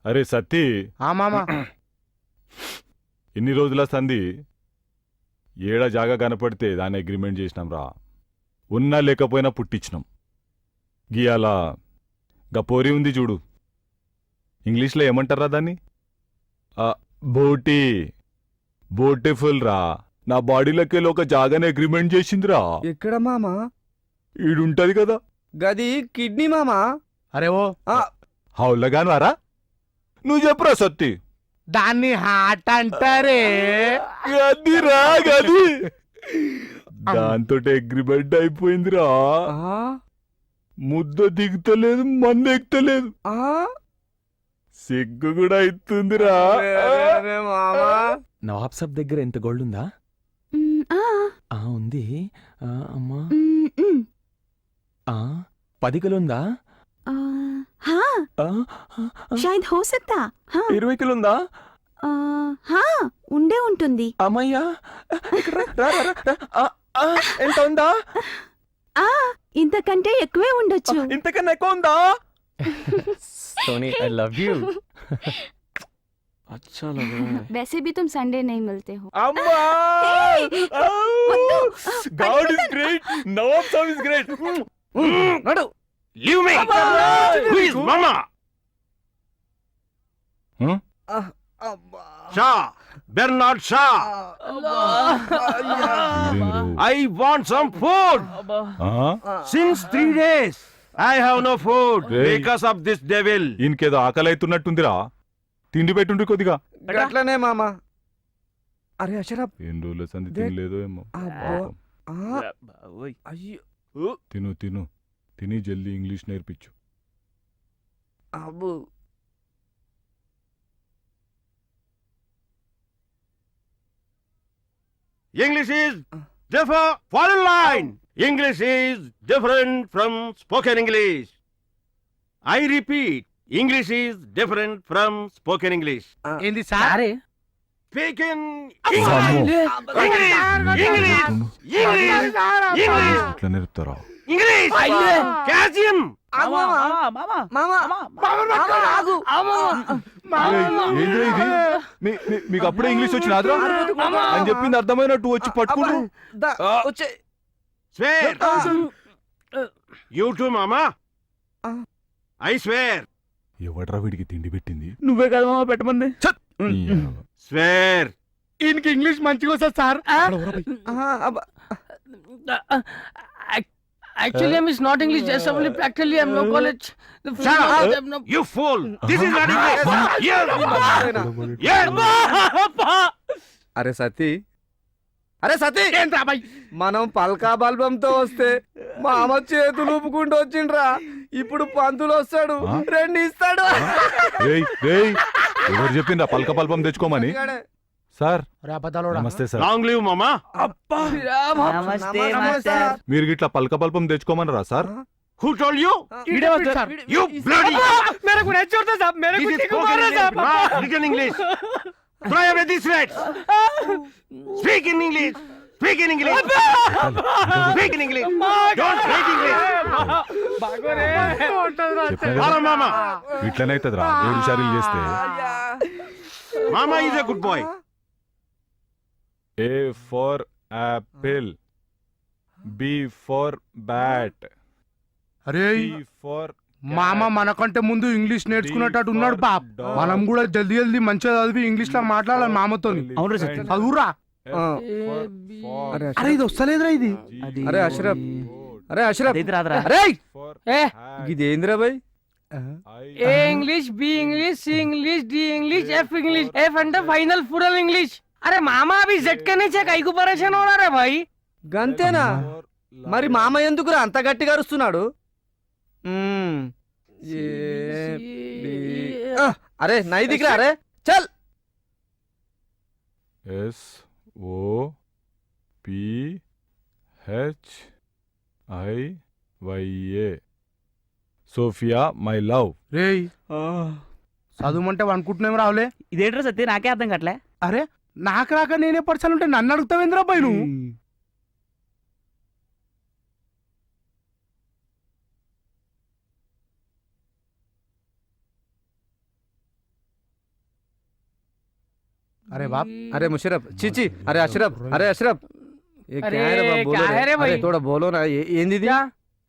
అరే సత్తి, మామా ఇన్ని రోజుల సంధి ఏడ జాగా కనపడితే దాన్ని అగ్రిమెంట్ చేసినాం రా. ఉన్నా లేకపోయినా పుట్టించినాం. గియాల గపోరి ఉంది చూడు, ఇంగ్లీష్లో ఏమంటారా దాన్ని? బోటీ. బోటిఫుల్ రా. నా బాడీలోకి ఒక జాగానే అగ్రిమెంట్ చేసిందిరా. ఎక్కడ మామా? ఈడుంటది కదా. గది కిడ్నీ మామా. అరే ఓ హౌలగాన్వారా? నువ్వు చెప్పురా సత్తి. దాన్ని హార్ట్ అంటారే. గదిరా గది. దాంతో అగ్రిమెంట్ అయిపోయిందిరా. ముద్ద దిగుతలేదు, మందు ఎక్కుతలేదు, సిగ్గు కూడా అవుతుందిరా. నవాబ్ సాబ్ దగ్గర ఎంత గోల్డ్ ఉందా? ఉంది. అమ్మా 10 కిలో ఉందా? शायद हो सकता. 20 కిలో ఉందా? ఉండే ఉంటుంది. అమ్మయ్యా, ఎంత ఉందా? ఇంతకంటే ఎక్కువే ఉండొచ్చు. ఇంతకన్నా ఎక్కువ ఉందా? Soni I love you. अच्छा लग रहा है. वैसे भी तुम संडे नहीं मिलते हो. अम्मा, God is great. Nawab Saab is great. నడు. Leave me. Who is Mama? Shah, Bernard Shah. I want some food. Since 3 days, I have no food because of this devil. ఈయనకేదో ఆకలి అవుతున్నట్టుందిరా. తిండి పెట్టుండ్రి కొద్దిగా. అట్లనే మామా. అరే అషరఫ్, ఎన్ని రోజుల సంధి తినలేదో ఏమో. అయ్యో తిను తిను, తిని జల్దీ ఇంగ్లీష్ నేర్పించు. అబ్బు. English is different. Fall in line. English is different from spoken English. I repeat, English is different from spoken English. ఏంది సార్? Speaking అమ్మో. English. ఇట్లా నేర్పుతారా? English. Calcium. ఏంద్రా ఇది? మీకు అప్పుడే ఇంగ్లీష్ వచ్చినాద్రా అని చెప్పింది అర్థమైనట్టు వచ్చి పట్టుకుంటూ. Swear. You too, Mama. I swear. ఎవడ్రా వీడికి తిండి పెట్టింది? నువ్వే కదా మామ పెట్టమంది. Swear. ఈయనకి ఇంగ్లీష్ మంచిగా వస్తుంది sir. Actually, I'm not English. Just only practically, I'm no college. Shut up, you fool. This is not English. అరే సతీ, అరే సతీ, మనం పల్కా బల్బంతో వస్తే మా అమ్మ చేతులు ఊపుకుంటూ వచ్చిండ్రా. ఇప్పుడు పంతులు వస్తాడు, 2 ఇస్తాడు. ఎవరు చెప్పిండ్రా పల్క పల్పం తెచ్చుకోమని? సార్ నమస్తే సార్. Long live, Mama. నమస్తే. మీరు గిట్లా పల్క పల్పం తెచ్చుకోమన్నారా sir? Who told you? You bloody. मेरे को नहीं छोड़ता साहब, मेरे को This is ठीक मार रहा साहब. written English. Throw away these words. Speak in English. Speak in English. Speak in English. Don't write English. Follow Mama. ఇట్లనైతుందిరా 7 సార్లు చేస్తే. Mama is a good boy. A for apple, B for bat, అరే C for మామ మనకంటే ముందు English నేర్చుకునేటట్టు ఉన్నాడు బాప్. మనం కూడా జల్దీ జల్దీ మంచిగా చదివి ఇంగ్లీష్ లో మాట్లాడాలి మామతో. చదువురా. అరే ఇది వస్తలేదురా ఇది. అరే అష్రఫ్, అరే అష్రఫ్, అరే ఇదేంద్రా భయ్? A English, B English, C English, D English, F English, F అంటే ఫైనల్ ఫుల్ ఇంగ్లీష్. అరే మామా అభి Z के नीचे कई को परेशान हो रहा है भाई. గంతేనా? మరి మామ ఎందుకురా అంత గట్టిగా అరుస్తున్నాడు? అరే నై దిగరా. అరే చల్. SOPHIYA Sophia my love. రేయ్ చదువుమంటే అనుకుంటున్నాం రావులే. ఇదేంట్రా సత్య, నాకే అర్థం కావట్లే. అరే నాకు రాక నేనే పర్సనుంటే నన్ను అడుగుతావేంద్రా బాయ్ నువ్వు? अरे बाप अरे मुशरफ चीची अरे अशरफ अरे अशरफ ये अरे, क्या है रे बाप, बोलो क्या रे। है रे भाई? अरे थोड़ा बोलो ना ఏంది ఇది क्या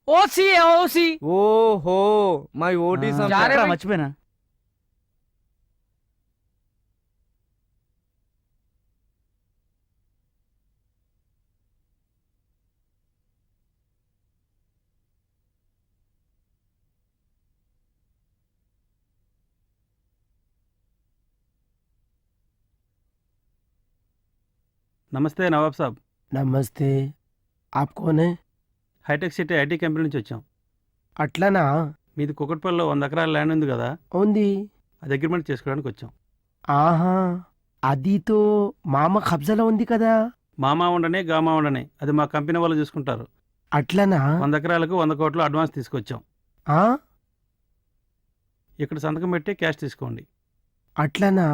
ओसी है ओसी ఓహో మై ఓటీ जा रहे भाई? మర్చిపోయినా నమస్తే నవాబ్ సాబ్ నమస్తే ఆప్ కోన్ హై హైటెక్ సిటీ ఐటీ కంపెనీ నుంచి వచ్చాం అట్లనా మీది కుకట్పల్లిలో 100 ఎకరాల ల్యాండ్ ఉంది కదా ఉంది అది అగ్రిమెంట్ చేసుకోవడానికి వచ్చాం ఆహా అదితో మామ కబ్జాలో ఉంది కదా మామా ఉండనే గామా ఉండనే అది మా కంపెనీ వాళ్ళు చూసుకుంటారు అట్లనా 100 ఎకరాలకు 100 కోట్లు అడ్వాన్స్ తీసుకొచ్చాం ఆ ఇక్కడ సంతకం పెట్టి క్యాష్ తీసుకోండి అట్లనా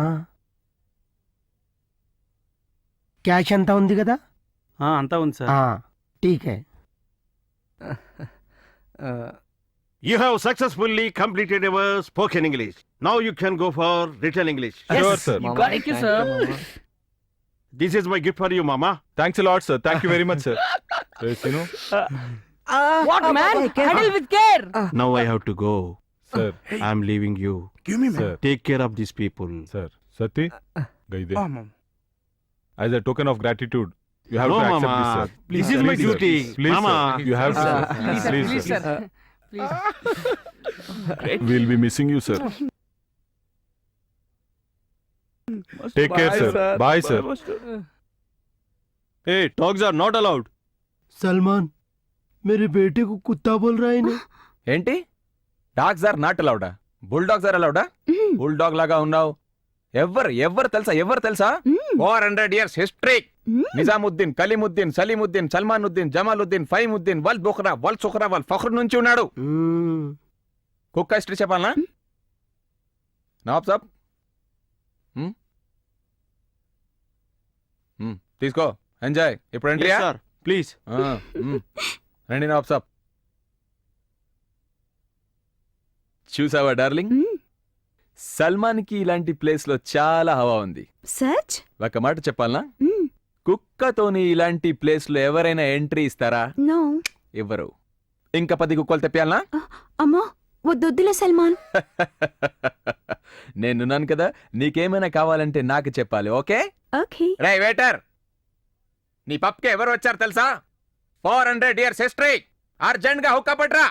క్యాష్ అంతా ఉంది కదా అంతా ఉంది సార్ ఆ ఠీక్ high You have successfully completed our spoken English. Now you can go for written English. Sure, sir. మామ, Thank you, sir. you, మామ. This is my gift for you, Mama. Thanks a lot, sir. Thank you very much, sir. Sinu, What man? Handle with care. Now I have to go. sir, I am leaving you. sir, Take care of these people. sir. Sati, gaide. हाँ मामा As a token of gratitude, you have No, to accept Mama. this, sir. This is my Please, sir. duty. Please, Mama. sir. You have to. Please, sir. Please, sir. sir. Please. We'll be missing you, sir. Take care, sir. Bye, sir. Hey, dogs are not allowed. Salman मेरे बेटे को कुत्ता बोल रहा है ना ఏంటి dogs are not అలౌడా బుల్ డాగ్స్ ఆర్ అలౌడా బుల్ డాగ్ లాగా ఉన్నావు ఎవరు తెలుసా 400 ఇయర్స్ హిస్టరీ నిజాముద్దీన్ కలీముద్దీన్ సలీముద్దీన్ సల్మానుద్దీన్ జమాలుద్దీన్ ఫైముద్దీన్ వల్ బుఖ్రా వల్ సుఖ్రా వల్ ఫఖ్ర్ నుంచి ఉన్నాడు కుక్క హిస్టరీ చెప్పాలనా నవాబ్ సాబ్ తీసుకో ఎంజాయ్ ఇప్పుడు ఎంట్రీ Yes, sir. Please. రండి నవాబ్ సాబ్ చూసావా డార్లింగ్ సల్మాన్కి ఇలాంటి ప్లేస్ లో చాలా హవా ఉంది సచ్ ఒక మాట చెప్పాలనా కుక్కతోని ఇలాంటి ప్లేస్ లో ఎవరైనా ఎంట్రీ ఇస్తారా నో ఇవ్వరు ఇంకా 10 కుక్కలు తెప్పాలనా అమ్మో వద్దొద్దులే సల్మాన్ నేనున్నాను కదా నీకేమైనా కావాలంటే నాకు చెప్పాలి ఓకే ఓకే రే వేటర్ నీ పప్కి ఎవరు వచ్చారు తెలుసా 400 ఇయర్స్ హిస్టరీ అర్జెంట్ గా హుక్కా పట్రా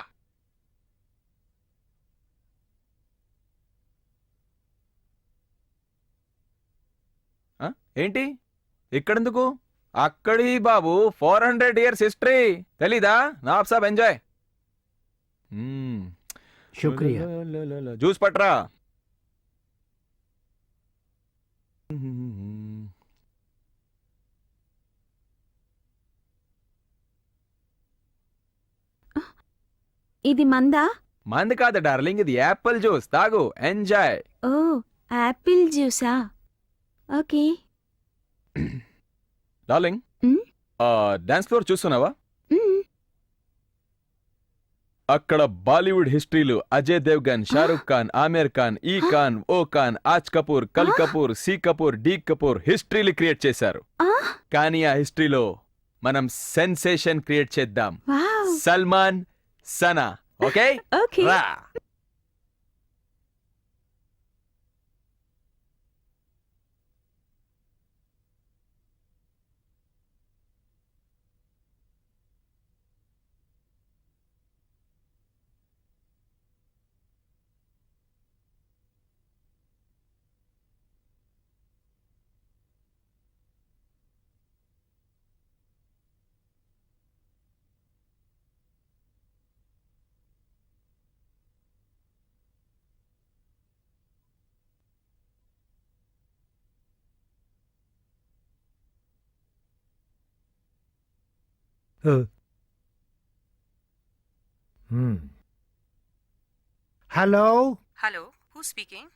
ఏంటి ఇక్కడెందుకు అక్కడి బాబు 400 ఇయర్స్ హిస్టరీ తెలీదా నవాబ్ సాబ్ ఎంజాయ్ शुक्रिया జ్యూస్ పట్రా ఇది మందా మంది కాదు డార్లింగ్ ఇది యాపిల్ జ్యూస్ తాగు ఎంజాయ్ ఓ యాపిల్ జ్యూసా ఓకే డార్లింగ్ మ్? డాన్స్ ఫ్లోర్ చూస్తున్నావా మ్. అక్కడ బాలీవుడ్ హిస్టరీలు అజయ్ దేవ్గన్ షారుఖ్ ఖాన్ ఆమిర్ ఖాన్ ఈ ఖాన్ ఓ ఖాన్ ఆజ్ కపూర్ కల్ కపూర్ సి కపూర్ డి కపూర్ హిస్టరీలు క్రియేట్ చేశారు ఆ, కానీ ఆ హిస్టరీలో మనం సెన్సేషన్ క్రియేట్ చేద్దాం wow Salman Sana okay okay రా హలో హలో హూ స్పీకింగ్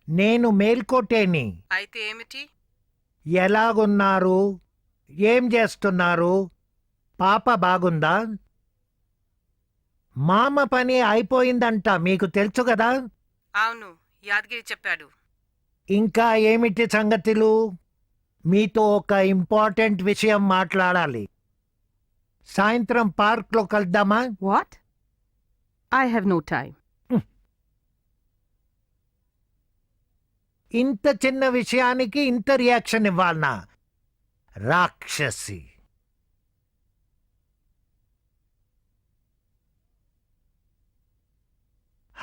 నేను మేల్కోటేని అయితే ఏమిటి ఎలాగున్నారు ఏం చేస్తున్నారు పాప బాగుందా మామ పని అయిపోయిందంట మీకు తెలుసు కదా అవును యాదగిరి చెప్పాడు ఇంకా ఏమిటి సంగతులు? మీతో ఒక ఇంపార్టెంట్ విషయం మాట్లాడాలి. సాయంత్రం పార్క్లో కలుద్దామా? What? I have no time. ఇంత చిన్న విషయానికి ఇంత రియాక్షన్ ఇవ్వాలనా? రాక్షసి.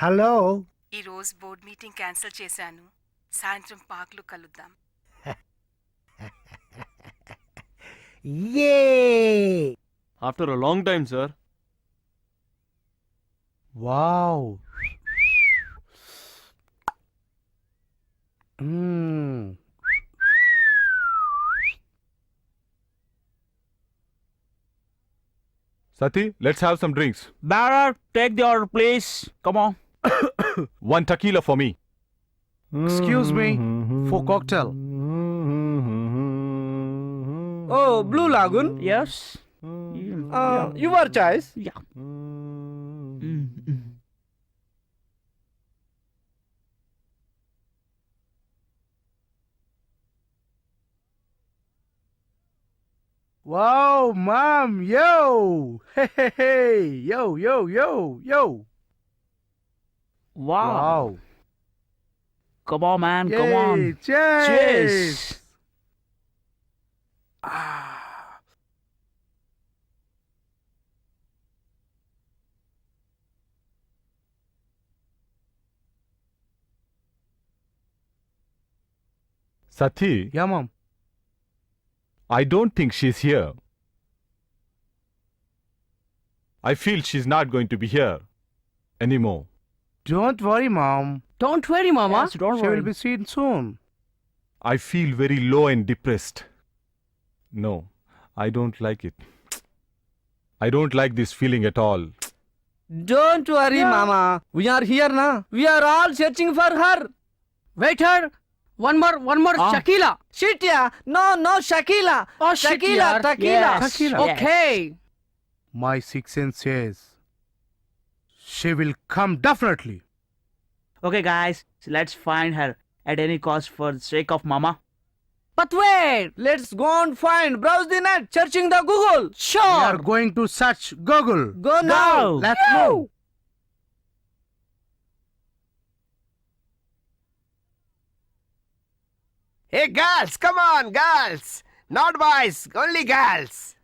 హలో. ఈ రోజు బోర్డ్ మీటింగ్ క్యాన్సిల్ చేశాను. సాయంత్రం పార్క్లో కలుద్దాం. ఏ after a long time sir. Wow. Sati, let's have some drinks. Barra, take the order, please. Come on. One tequila for me. Excuse me for cocktail. Oh, Blue Lagoon. Yes. Your choice. Yeah. Wow, mom, yo. Hey, yo. Wow. Come on, man. Come Yay, on. Cheers. Cheers. Sati, Yeah, mom. I don't think she's here. I feel she's not going to be here anymore. Don't worry, mom. Don't worry, Mama. Yes, don't She worry. will be seen soon. I feel very low and depressed. No, I don't like it. I don't like this feeling at all. Don't worry, Mama. We are here now. We are all searching for her. Waiter, one more, Shakila. Shit, yeah. No, Shakila. Oh, shit, Tequila, yaar. tequila. Yes. Tequila. Yes. Okay. My sixth sense says she will come definitely. Okay, guys. So let's find her at any cost for the sake of Mama. But wait. Let's go and find. Browse the net. Searching the Google. We Sure. are going to search Google. Go now. Go. Let's move. Hey, girls. Come on, girls. Not boys. Only girls.